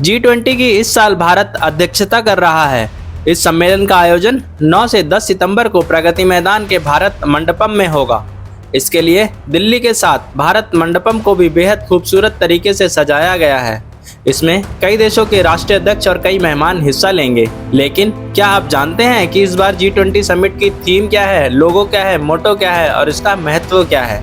G20 की इस साल भारत अध्यक्षता कर रहा है। इस सम्मेलन का आयोजन 9 से 10 सितंबर को प्रगति मैदान के भारत मंडपम में होगा। इसके लिए दिल्ली के साथ भारत मंडपम को भी बेहद खूबसूरत तरीके से सजाया गया है। इसमें कई देशों के राष्ट्रीय अध्यक्ष और कई मेहमान हिस्सा लेंगे। लेकिन क्या आप जानते हैं कि इस बार G20 समिट की थीम क्या है, लोगो क्या है, मोटो क्या है और इसका महत्व क्या है?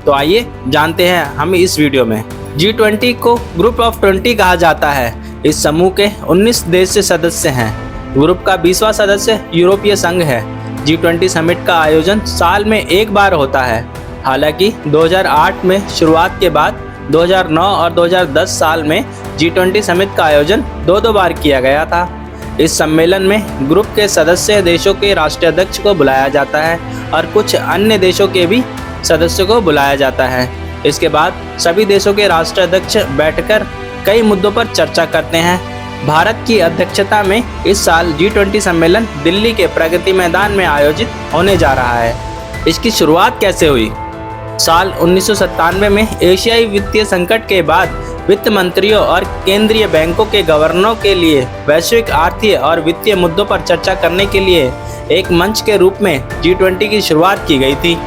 तो आइए जानते हैं हम इस वीडियो में। G20 को ग्रुप ऑफ 20 कहा जाता है। इस समूह के 19 देश से सदस्य हैं। ग्रुप का 20वां सदस्य यूरोपीय संघ है। G20 समिट का आयोजन साल में एक बार होता है। हालांकि 2008 में शुरुआत के बाद 2009 और 2010 साल में G20 समिट का आयोजन दो बार किया गया था। इस सम्मेलन में ग्रुप के सदस्य देशों के राष्ट्रीय अध्यक्ष को बुलाया जाता है और कुछ अन्य देशों के भी सदस्यों को बुलाया जाता है। इसके बाद सभी देशों के राष्ट्रीय अध्यक्ष बैठकर कई मुद्दों पर चर्चा करते हैं। भारत की अध्यक्षता में इस साल G20 सम्मेलन दिल्ली के प्रगति मैदान में आयोजित होने जा रहा है। इसकी शुरुआत कैसे हुई? साल 1997 में एशियाई वित्तीय संकट के बाद वित्त मंत्रियों और केंद्रीय बैंकों के गवर्नरों के लिए वैश्विक आर्थिक और वित्तीय मुद्दों पर चर्चा करने के लिए एक मंच के रूप में G20 की शुरुआत की गई थी।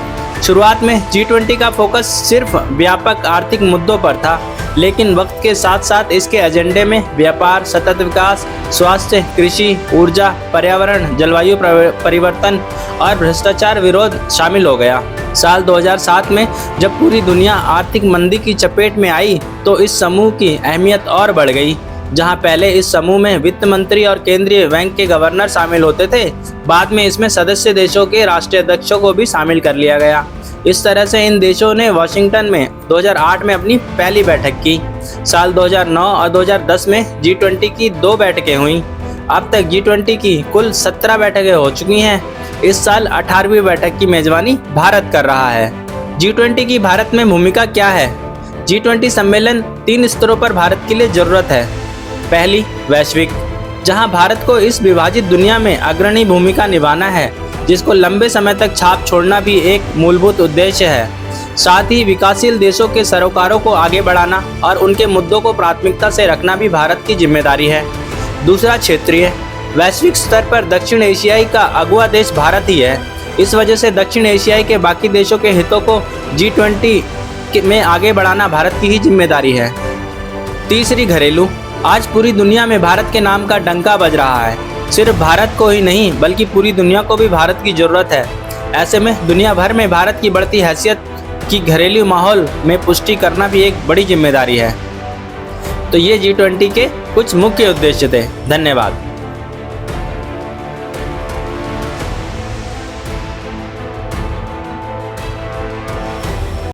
शुरुआत में G20 का फोकस सिर्फ व्यापक आर्थिक मुद्दों पर था, लेकिन वक्त के साथ साथ इसके एजेंडे में व्यापार, सतत विकास, स्वास्थ्य, कृषि, ऊर्जा, पर्यावरण, जलवायु परिवर्तन और भ्रष्टाचार विरोध शामिल हो गया। साल 2007 में जब पूरी दुनिया आर्थिक मंदी की चपेट में आई तो इस समूह की अहमियत और बढ़ गई। जहां पहले इस समूह में वित्त मंत्री और केंद्रीय बैंक के गवर्नर शामिल होते थे, बाद में इसमें सदस्य देशों के राष्ट्रीय अध्यक्षों को भी शामिल कर लिया गया। इस तरह से इन देशों ने वाशिंगटन में 2008 में अपनी पहली बैठक की। साल 2009 और 2010 में G20 की 2 बैठकें हुईं। अब तक G20 की कुल 17 बैठकें हो चुकी हैं। इस साल 18वीं बैठक की मेजबानी भारत कर रहा है। G20 की भारत में भूमिका क्या है? G20 सम्मेलन 3 स्तरों पर भारत के लिए जरूरत है। पहली, वैश्विक, जहां भारत को इस विभाजित दुनिया में अग्रणी भूमिका निभाना है, जिसको लंबे समय तक छाप छोड़ना भी एक मूलभूत उद्देश्य है। साथ ही विकासशील देशों के सरोकारों को आगे बढ़ाना और उनके मुद्दों को प्राथमिकता से रखना भी भारत की जिम्मेदारी है। दूसरा, क्षेत्रीय, वैश्विक स्तर पर दक्षिण एशियाई का अगुवा देश भारत ही है। इस वजह से दक्षिण एशियाई के बाकी देशों के हितों को G20 में आगे बढ़ाना भारत की ही जिम्मेदारी है। तीसरी, घरेलू, आज पूरी दुनिया में भारत के नाम का डंका बज रहा है। सिर्फ भारत को ही नहीं बल्कि पूरी दुनिया को भी भारत की ज़रूरत है। ऐसे में दुनिया भर में भारत की बढ़ती हैसियत की घरेलू माहौल में पुष्टि करना भी एक बड़ी जिम्मेदारी है। तो ये G20 के कुछ मुख्य उद्देश्य थे। धन्यवाद।